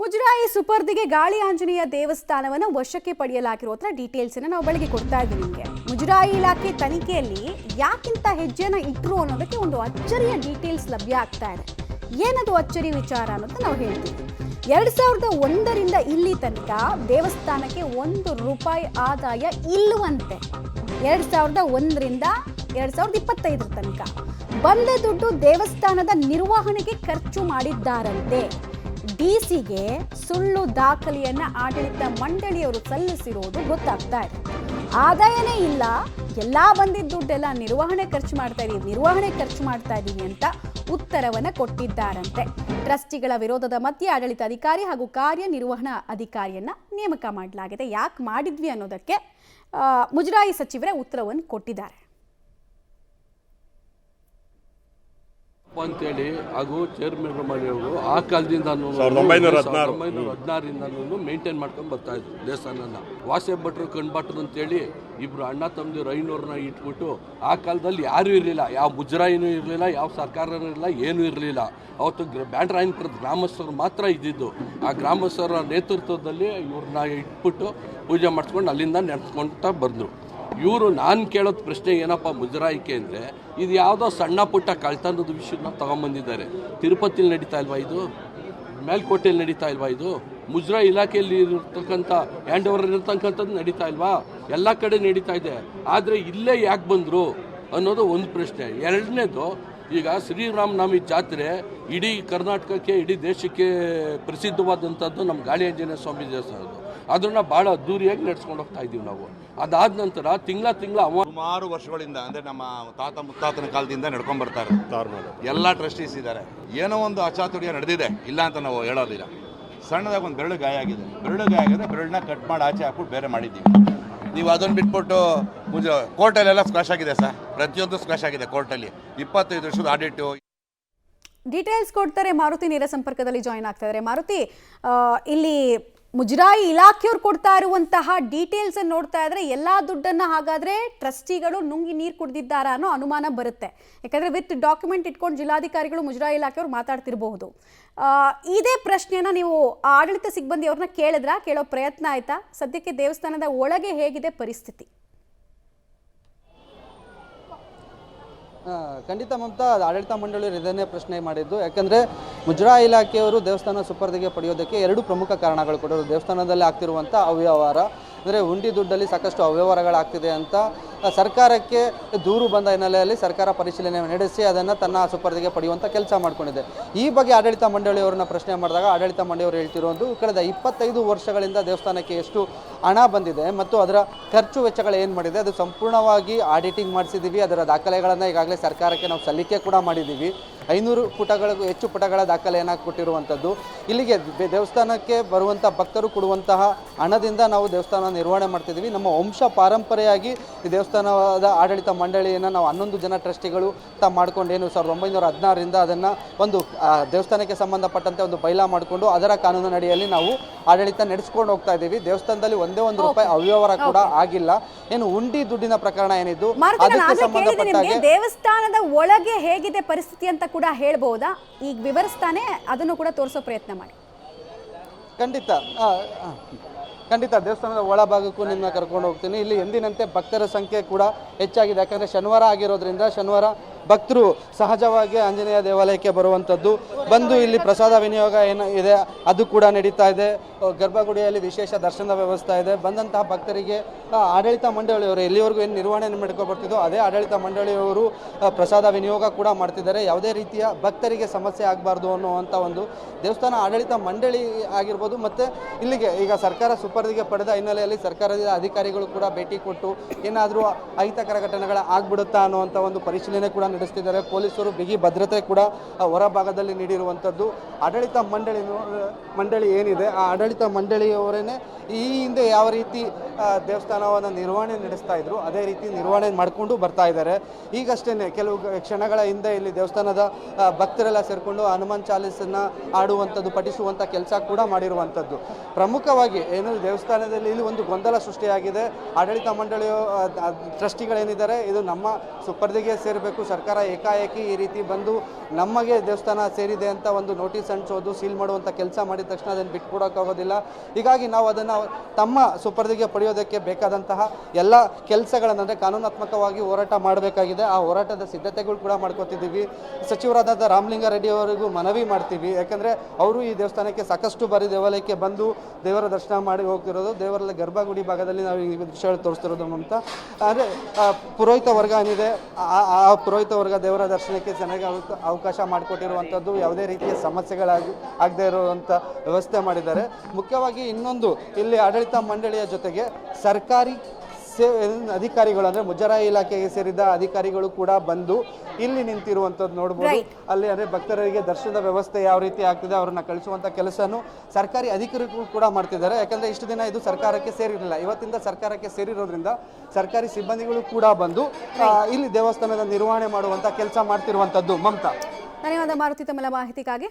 ಮುಜರಾಯಿ ಸುಪರ್ದಿಗೆ ಗಾಳಿ ಆಂಜನೇಯ ದೇವಸ್ಥಾನವನ್ನು ವಶಕ್ಕೆ ಪಡೆಯಲಾಗಿರುವ ಡೀಟೇಲ್ಸ್ ನಾವು ಬೆಳಗ್ಗೆ ಕೊಡ್ತಾ ಇದ್ದೀವಿ ನಿಮಗೆ. ಮುಜರಾಯಿ ಇಲಾಖೆ ತನಿಖೆಯಲ್ಲಿ ಯಾಕಿಂತ ಹೆಜ್ಜೆನ ಇಟ್ಟರು ಅನ್ನೋದಕ್ಕೆ ಒಂದು ಅಚ್ಚರಿಯ ಡೀಟೇಲ್ಸ್ ಲಭ್ಯ ಆಗ್ತಾ ಇದೆ. ಏನದು ಅಚ್ಚರಿ ವಿಚಾರ ಅನ್ನೋದು ನಾವು ಹೇಳ್ತೀವಿ. 2001ರಿಂದ ಇಲ್ಲಿ ತನಕ ದೇವಸ್ಥಾನಕ್ಕೆ ₹1 ಆದಾಯ ಇಲ್ಲವಂತೆ. 2001ರಿಂದ 2025 ತನಕ ಬಂದ ದುಡ್ಡು ದೇವಸ್ಥಾನದ ನಿರ್ವಹಣೆಗೆ ಖರ್ಚು ಮಾಡಿದ್ದಾರಂತೆ. ಡಿಸಿಗೆ ಸುಳ್ಳು ದಾಖಲೆಯನ್ನ ಆಡಳಿತ ಮಂಡಳಿಯವರು ಸಲ್ಲಿಸಿರುವುದು ಗೊತ್ತಾಗ್ತಾ ಇದೆ. ಆದಾಯನೇ ಇಲ್ಲ, ಎಲ್ಲಾ ಬಂದಿದ್ದ ದುಡ್ಡೆಲ್ಲ ನಿರ್ವಹಣೆ ಖರ್ಚು ಮಾಡ್ತಾ ಇದೀವಿ ಅಂತ ಉತ್ತರವನ್ನ ಕೊಟ್ಟಿದ್ದಾರಂತೆ. ಟ್ರಸ್ಟಿಗಳ ವಿರೋಧದ ಮಧ್ಯೆ ಆಡಳಿತ ಅಧಿಕಾರಿ ಹಾಗೂ ಕಾರ್ಯನಿರ್ವಹಣಾ ಅಧಿಕಾರಿಯನ್ನ ನೇಮಕ ಮಾಡಲಾಗಿದೆ. ಯಾಕೆ ಮಾಡಿದ್ವಿ ಅನ್ನೋದಕ್ಕೆ ಮುಜರಾಯಿ ಸಚಿವರೇ ಉತ್ತರವನ್ನು ಕೊಟ್ಟಿದ್ದಾರೆ ಅಂತೇಳಿ ಹಾಗೂ ಚೇರ್ಮನ್ ಮನೆಯವರು ಆ ಕಾಲದಿಂದ 1916ರಿಂದ ಮೇಂಟೈನ್ ಮಾಡ್ಕೊಂಡು ಬರ್ತಾ ಇದ್ರು ದೇವಸ್ಥಾನನ. ವಾಸೆ ಭಟ್ರು ಕಣ್ಭಟ್ರು ಅಂತೇಳಿ ಇಬ್ರು ಅಣ್ಣ ತಮ್ಮದಿರು 500 ಇಟ್ಬಿಟ್ಟು ಆ ಕಾಲದಲ್ಲಿ ಯಾರೂ ಇರಲಿಲ್ಲ, ಯಾವ ಮುಜರಾಯಿನೂ ಇರಲಿಲ್ಲ, ಯಾವ ಸರ್ಕಾರನೂ ಇರಲಿಲ್ಲ, ಏನೂ ಇರಲಿಲ್ಲ. ಅವತ್ತು ಬ್ಯಾಂಡ್ರಾಯನಪುರದ ಗ್ರಾಮಸ್ಥರು ಮಾತ್ರ ಇದ್ದಿದ್ದು. ಆ ಗ್ರಾಮಸ್ಥರ ನೇತೃತ್ವದಲ್ಲಿ ಇವ್ರನ್ನ ಇಟ್ಬಿಟ್ಟು ಪೂಜೆ ಮಾಡಿಸ್ಕೊಂಡು ಅಲ್ಲಿಂದ ನಡೆಸ್ಕೊಳ್ತಾ ಬಂದರು. ಇವರು ನಾನು ಕೇಳೋದು ಪ್ರಶ್ನೆ ಏನಪ್ಪ ಮುಜರಾಯಿಕೆ ಅಂದರೆ, ಇದು ಯಾವುದೋ ಸಣ್ಣ ಪುಟ್ಟ ಕಳ್ತನದ ವಿಷಯನ ತೊಗೊಂಬಂದಿದ್ದಾರೆ. ತಿರುಪತಿಲಿ ನಡೀತಾ ಇಲ್ವಾ ಇದು? ಮೇಲ್ಕೋಟೆಯಲ್ಲಿ ನಡೀತಾ ಇಲ್ವಾ ಇದು? ಮುಜರಾಯಿ ಇಲಾಖೆಯಲ್ಲಿ ಇರ್ತಕ್ಕಂಥ ಹ್ಯಾಂಡ್ ಓವರ್ ಇರ್ತಕ್ಕಂಥದ್ದು ನಡೀತಾ ಇಲ್ವಾ? ಎಲ್ಲ ಕಡೆ ನಡೀತಾ ಇದೆ. ಆದರೆ ಇಲ್ಲೇ ಯಾಕೆ ಬಂದರು ಅನ್ನೋದು ಒಂದು ಪ್ರಶ್ನೆ. ಎರಡನೇದು, ಈಗ ಶ್ರೀರಾಮನವಮಿ ಜಾತ್ರೆ ಇಡೀ ಕರ್ನಾಟಕಕ್ಕೆ, ಇಡೀ ದೇಶಕ್ಕೆ ಪ್ರಸಿದ್ಧವಾದಂಥದ್ದು ನಮ್ಮ ಗಾಳಿ ಆಂಜನೇಯ ಸ್ವಾಮಿ ದೇವಸ್ಥಾನದ್ದು. ಅದನ್ನು ಭಾಳ ಅದ್ದೂರಿಯಾಗಿ ನಡೆಸ್ಕೊಂಡು ಹೋಗ್ತಾ ಇದ್ದೀವಿ ನಾವು. ಅದಾದ ನಂತರ ತಿಂಗಳ ಸುಮಾರು ವರ್ಷಗಳಿಂದ, ಅಂದರೆ ನಮ್ಮ ತಾತ ಮುತ್ತಾತನ ಕಾಲದಿಂದ ನಡ್ಕೊಂಡು ಬರ್ತಾರೆ. ಎಲ್ಲ ಟ್ರಸ್ಟೀಸ್ ಇದ್ದಾರೆ. ಏನೋ ಒಂದು ಅಚಾತುರ್ಯ ನಡೆದಿದೆ, ಇಲ್ಲ ಅಂತ ನಾವು ಹೇಳೋದಿಲ್ಲ. ಸಣ್ಣದಾಗಿ ಒಂದು ಬೆರಳು ಗಾಯ ಆಗಿದೆ, ಬೆರಳನ್ನ ಕಟ್ ಮಾಡಿ ಆಚೆ ಹಾಕ್ಬಿಟ್ಟು ಬೇರೆ ಮಾಡಿದ್ದೀವಿ. ನೀವು ಅದನ್ನು ಬಿಟ್ಬಿಟ್ಟು ಕೋರ್ಟಲ್ಲೆಲ್ಲ ಸ್ಕ್ವಾಶ್ ಆಗಿದೆ ಸರ್, ಪ್ರತಿಯೊಂದು ಸ್ಕ್ವಾಶ್ ಆಗಿದೆ ಕೋರ್ಟಲ್ಲಿ. 25 ವರ್ಷದ ಆಡಿಟು. ಡೀಟೇಲ್ಸ್ ಕೊಡ್ತಾರೆ ಮಾರುತಿ ನೇರ ಸಂಪರ್ಕದಲ್ಲಿ ಜಾಯಿನ್ ಆಗ್ತಾ ಇದ್ದಾರೆ. ಮಾರುತಿ, ಇಲ್ಲಿ ಮುಜರಾಯಿ ಇಲಾಖೆಯವ್ರು ಕೊಡ್ತಾ ಇರುವಂತಹ ಡೀಟೇಲ್ಸ್ ಅನ್ನು ನೋಡ್ತಾ ಇದ್ರೆ ಎಲ್ಲಾ ದುಡ್ಡನ್ನ ಹಾಗಾದ್ರೆ ಟ್ರಸ್ಟಿಗಳು ನುಂಗಿ ನೀರು ಕುಡಿದಿದ್ದಾರಾ ಅನ್ನೋ ಅನುಮಾನ ಬರುತ್ತೆ. ಯಾಕಂದ್ರೆ ವಿತ್ ಡಾಕ್ಯುಮೆಂಟ್ ಇಟ್ಕೊಂಡು ಜಿಲ್ಲಾಧಿಕಾರಿಗಳು ಮುಜರಾಯಿ ಇಲಾಖೆಯವ್ರು ಮಾತಾಡ್ತಿರಬಹುದು. ಇದೇ ಪ್ರಶ್ನೆಯನ್ನ ನೀವು ಆಡಳಿತ ಸಿಬ್ಬಂದಿಯವ್ರನ್ನ ಕೇಳೋ ಪ್ರಯತ್ನ ಆಯ್ತಾ? ಸದ್ಯಕ್ಕೆ ದೇವಸ್ಥಾನದ ಒಳಗೆ ಹೇಗಿದೆ ಪರಿಸ್ಥಿತಿ? ಖಂಡಿತ ಮಮತಾ, ಆಡಳಿತ ಮಂಡಳಿಯವರು ಇದನ್ನೇ ಪ್ರಶ್ನೆ ಮಾಡಿದ್ದು. ಯಾಕಂದರೆ ಮುಜರಾಯಿ ಇಲಾಖೆಯವರು ದೇವಸ್ಥಾನ ಸುಪರ್ದಿಗೆ ಪಡೆಯೋದಕ್ಕೆ 2 ಪ್ರಮುಖ ಕಾರಣಗಳು ಕೊಟ್ಟರು. ದೇವಸ್ಥಾನದಲ್ಲಿ ಆಗ್ತಿರುವಂಥ ಅವ್ಯವಹಾರ, ಅಂದರೆ ಉಂಡಿ ದುಡ್ಡಲ್ಲಿ ಸಾಕಷ್ಟು ಅವ್ಯವಹಾರಗಳಾಗ್ತಿದೆ ಅಂತ ಸರ್ಕಾರಕ್ಕೆ ದೂರು ಬಂದ ಹಿನ್ನೆಲೆಯಲ್ಲಿ ಸರ್ಕಾರ ಪರಿಶೀಲನೆ ನಡೆಸಿ ಅದನ್ನು ತನ್ನ ಸುಪರ್ದಿಗೆ ಪಡೆಯುವಂಥ ಕೆಲಸ ಮಾಡಿಕೊಂಡಿದೆ. ಈ ಬಗ್ಗೆ ಆಡಳಿತ ಮಂಡಳಿಯವರನ್ನ ಪ್ರಶ್ನೆ ಮಾಡಿದಾಗ ಆಡಳಿತ ಮಂಡಳಿಯವರು ಹೇಳ್ತಿರೋದು, ಕಳೆದ 25 ವರ್ಷಗಳಿಂದ ದೇವಸ್ಥಾನಕ್ಕೆ ಎಷ್ಟು ಹಣ ಬಂದಿದೆ ಮತ್ತು ಅದರ ಖರ್ಚು ವೆಚ್ಚಗಳು ಏನು ಮಾಡಿದೆ ಅದು ಸಂಪೂರ್ಣವಾಗಿ ಆಡಿಟಿಂಗ್ ಮಾಡಿಸಿದ್ದೀವಿ. ಅದರ ದಾಖಲೆಗಳನ್ನು ಈಗಾಗಲೇ ಸರ್ಕಾರಕ್ಕೆ ನಾವು ಸಲ್ಲಿಕೆ ಕೂಡ ಮಾಡಿದ್ದೀವಿ. 500 ಪುಟಗಳಿಗೂ ಹೆಚ್ಚು ಪುಟಗಳ ದಾಖಲೆಯನ್ನು ಕೊಟ್ಟಿರುವಂಥದ್ದು. ಇಲ್ಲಿಗೆ ದೇವಸ್ಥಾನಕ್ಕೆ ಬರುವಂಥ ಭಕ್ತರು ಕೊಡುವಂತಹ ಹಣದಿಂದ ನಾವು ದೇವಸ್ಥಾನ ನಿರ್ವಹಣೆ ಮಾಡ್ತಿದ್ದೀವಿ. ನಮ್ಮ ವಂಶ ಪಾರಂಪರೆಯಾಗಿ ಈ ದೇವಸ್ಥಾನದ ಆಡಳಿತ ಮಂಡಳಿಯನ್ನು ನಾವು 11 ಜನ ಟ್ರಸ್ಟಿಗಳು ಮಾಡ್ಕೊಂಡೇನು 1916ರಿಂದ ಅದನ್ನು ಒಂದು ದೇವಸ್ಥಾನಕ್ಕೆ ಸಂಬಂಧಪಟ್ಟಂತೆ ಒಂದು ಬೈಲಾ ಮಾಡಿಕೊಂಡು ಅದರ ಕಾನೂನು ಅಡಿಯಲ್ಲಿ ನಾವು ಆಡಳಿತ ನಡೆಸ್ಕೊಂಡು ಹೋಗ್ತಾ ಇದ್ದೀವಿ. ದೇವಸ್ಥಾನದಲ್ಲಿ ₹1 ಅವ್ಯವಹಾರ ಕೂಡ ಆಗಿಲ್ಲ. ಏನು ಉಂಡಿ ದುಡ್ಡಿನ ಪ್ರಕರಣ ಏನಿದ್ದು ಅದಕ್ಕೆ ಸಂಬಂಧಪಟ್ಟ ದೇವಸ್ಥಾನದ ಒಳಗೆ ಹೇಗಿದೆ ಪರಿಸ್ಥಿತಿ ಅಂತ ಕೂಡ ಹೇಳ್ಬಹುದಾ? ಈಗ ವಿವರಿಸ್ತಾನೆ ಅದನ್ನು ಕೂಡ ತೋರಿಸೋ ಪ್ರಯತ್ನ ಮಾಡಿ. ಖಂಡಿತ ದೇವಸ್ಥಾನದ ಒಳಭಾಗಕ್ಕೂ ನಿಮ್ಮನ್ನ ಕರ್ಕೊಂಡು ಹೋಗ್ತೀನಿ. ಇಲ್ಲಿ ಎಂದಿನಂತೆ ಭಕ್ತರ ಸಂಖ್ಯೆ ಕೂಡ ಹೆಚ್ಚಾಗಿದೆ. ಯಾಕಂದರೆ ಶನಿವಾರ ಆಗಿರೋದ್ರಿಂದ ಶನಿವಾರ ಭಕ್ತರು ಸಹಜವಾಗಿ ಆಂಜನೇಯ ದೇವಾಲಯಕ್ಕೆ ಬರುವಂಥದ್ದು, ಬಂದು ಇಲ್ಲಿ ಪ್ರಸಾದ ವಿನಿಯೋಗ ಏನು ಇದೆ ಅದು ಕೂಡ ನಡೀತಾ ಇದೆ. ಗರ್ಭಗುಡಿಯಲ್ಲಿ ವಿಶೇಷ ದರ್ಶನದ ವ್ಯವಸ್ಥೆ ಇದೆ. ಬಂದಂತಹ ಭಕ್ತರಿಗೆ ಆಡಳಿತ ಮಂಡಳಿಯವರು ಎಲ್ಲಿವರೆಗೂ ಏನು ನಿರ್ವಹಣೆ ಮಾಡ್ಕೊಬರ್ತಿದ್ದೋ ಅದೇ ಆಡಳಿತ ಮಂಡಳಿಯವರು ಪ್ರಸಾದ ವಿನಿಯೋಗ ಕೂಡ ಮಾಡ್ತಿದ್ದಾರೆ. ಯಾವುದೇ ರೀತಿಯ ಭಕ್ತರಿಗೆ ಸಮಸ್ಯೆ ಆಗಬಾರ್ದು ಅನ್ನುವಂಥ ಒಂದು ದೇವಸ್ಥಾನ ಆಡಳಿತ ಮಂಡಳಿ ಆಗಿರ್ಬೋದು. ಮತ್ತು ಇಲ್ಲಿಗೆ ಈಗ ಸರ್ಕಾರ ಸುಪರ್ದಿಗೆ ಪಡೆದ ಹಿನ್ನೆಲೆಯಲ್ಲಿ ಸರ್ಕಾರದ ಅಧಿಕಾರಿಗಳು ಕೂಡ ಭೇಟಿ ಕೊಟ್ಟು ಏನಾದರೂ ಅಹಿತಕರ ಘಟನೆಗಳ ಆಗ್ಬಿಡುತ್ತಾ ಅನ್ನುವಂಥ ಒಂದು ಪರಿಶೀಲನೆ ಕೂಡ ನಡೆಸ್ತಿದ್ದಾರೆ. ಪೊಲೀಸರು ಬಿಗಿ ಭದ್ರತೆ ಕೂಡ ಹೊರಭಾಗದಲ್ಲಿ ನೀಡಿರುವಂಥದ್ದು. ಆಡಳಿತ ಮಂಡಳಿ ಏನಿದೆ ಆ ಆಡಳಿತ ಮಂಡಳಿಯವರೇನೆ ಈ ಹಿಂದೆ ಯಾವ ರೀತಿ ದೇವಸ್ಥಾನವನ್ನು ನಿರ್ವಹಣೆ ನಡೆಸ್ತಾ ಇದ್ರು ಅದೇ ರೀತಿ ನಿರ್ವಹಣೆ ಮಾಡಿಕೊಂಡು ಬರ್ತಾ ಇದ್ದಾರೆ. ಈಗಷ್ಟೇ ಕೆಲವು ಕ್ಷಣಗಳ ಹಿಂದೆ ಇಲ್ಲಿ ದೇವಸ್ಥಾನದ ಭಕ್ತರೆಲ್ಲ ಸೇರಿಕೊಂಡು ಹನುಮಾನ್ ಚಾಲೀಸನ್ನು ಆಡುವಂಥದ್ದು, ಪಠಿಸುವಂಥ ಕೆಲಸ ಕೂಡ ಮಾಡಿರುವಂಥದ್ದು. ಪ್ರಮುಖವಾಗಿ ಏನು ಏನು ದೇವಸ್ಥಾನದಲ್ಲಿ ಇಲ್ಲಿ ಒಂದು ಗೊಂದಲ ಸೃಷ್ಟಿಯಾಗಿದೆ. ಆಡಳಿತ ಮಂಡಳಿಯ ಟ್ರಸ್ಟಿಗಳೇನಿದ್ದಾರೆ ಇದು ನಮ್ಮ ಸುಪರ್ದಿಗೆ ಸೇರಬೇಕು, ಸರ್ಕಾರ ಏಕಾಏಕಿ ಈ ರೀತಿ ಬಂದು ನಮಗೆ ದೇವಸ್ಥಾನ ಸೇರಿದೆ ಅಂತ ಒಂದು ನೋಟಿಸ್ ಅಂಟಿಸೋದು, ಸೀಲ್ ಮಾಡುವಂಥ ಕೆಲಸ ಮಾಡಿದ ತಕ್ಷಣ ಅದನ್ನು ಬಿಟ್ಕೊಡೋಕ್ಕಾಗೋದಿಲ್ಲ. ಹೀಗಾಗಿ ನಾವು ಅದನ್ನು ತಮ್ಮ ಸುಪರ್ದಿಗೆ ಪಡೆಯೋದಕ್ಕೆ ಬೇಕಾದಂತಹ ಎಲ್ಲ ಕೆಲಸಗಳನ್ನು ಅಂದರೆ ಕಾನೂನಾತ್ಮಕವಾಗಿ ಹೋರಾಟ ಮಾಡಬೇಕಾಗಿದೆ. ಆ ಹೋರಾಟದ ಸಿದ್ಧತೆಗಳು ಕೂಡ ಮಾಡ್ಕೋತಿದ್ದೀವಿ. ಸಚಿವರಾದ ರಾಮಲಿಂಗಾರೆಡ್ಡಿ ಅವರಿಗೂ ಮನವಿ ಮಾಡ್ತೀವಿ. ಯಾಕಂದರೆ ಅವರು ಈ ದೇವಸ್ಥಾನಕ್ಕೆ ಸಾಕಷ್ಟು ಬಾರಿ ದೇವಾಲಯಕ್ಕೆ ಬಂದು ದೇವರ ದರ್ಶನ ಮಾಡಿ ಹೋಗ್ತಿರೋದು. ದೇವರಲ್ಲಿ ಗರ್ಭಗುಡಿ ಭಾಗದಲ್ಲಿ ನಾವು ಈ ದೃಶ್ಯಗಳು ತೋರಿಸ್ತಿರೋದು ಅಂತ ಅಂದರೆ ಪುರೋಹಿತ ವರ್ಗ ಏನಿದೆ ಆ ಪುರೋಹಿತ ವರ್ಗ ದೇವರ ದರ್ಶನಕ್ಕೆ ಚೆನ್ನಾಗಿ ಅವಕಾಶ ಮಾಡಿಕೊಟ್ಟಿರುವಂಥದ್ದು, ಯಾವುದೇ ರೀತಿಯ ಆಗದೇ ಇರುವಂಥ ವ್ಯವಸ್ಥೆ ಮಾಡಿದ್ದಾರೆ. ಮುಖ್ಯವಾಗಿ ಇನ್ನೊಂದು ಇಲ್ಲಿ ಆಡಳಿತ ಮಂಡಳಿಯ ಜೊತೆಗೆ ಸರ್ಕಾರಿ ಅಧಿಕಾರಿಗಳು ಅಂದರೆ ಮುಜರಾಯಿ ಇಲಾಖೆಗೆ ಸೇರಿದ ಅಧಿಕಾರಿಗಳು ಕೂಡ ಬಂದು ಇಲ್ಲಿ ನಿಂತಿರುವಂಥದ್ದು ನೋಡ್ಬೋದು. ಅಲ್ಲಿ ಅಂದರೆ ಭಕ್ತರಿಗೆ ದರ್ಶನದ ವ್ಯವಸ್ಥೆ ಯಾವ ರೀತಿ ಆಗ್ತಿದೆ ಅವ್ರನ್ನ ಕಳಿಸುವಂಥ ಕೆಲಸನೂ ಸರ್ಕಾರಿ ಅಧಿಕಾರಿಗಳು ಕೂಡ ಮಾಡ್ತಿದ್ದಾರೆ. ಯಾಕಂದರೆ ಇಷ್ಟು ದಿನ ಇದು ಸರ್ಕಾರಕ್ಕೆ ಸೇರಿರಲಿಲ್ಲ, ಇವತ್ತಿಂದ ಸರ್ಕಾರಕ್ಕೆ ಸೇರಿರೋದ್ರಿಂದ ಸರ್ಕಾರಿ ಸಿಬ್ಬಂದಿಗಳು ಕೂಡ ಬಂದು ಇಲ್ಲಿ ದೇವಸ್ಥಾನದ ನಿರ್ವಹಣೆ ಮಾಡುವಂಥ ಕೆಲಸ ಮಾಡ್ತಿರುವಂಥದ್ದು. ಮಮತಾ, ಧನ್ಯವಾದ ಮಾರುತಿ ತಮ್ಮೆಲ್ಲ ಮಾಹಿತಿಗಾಗಿ.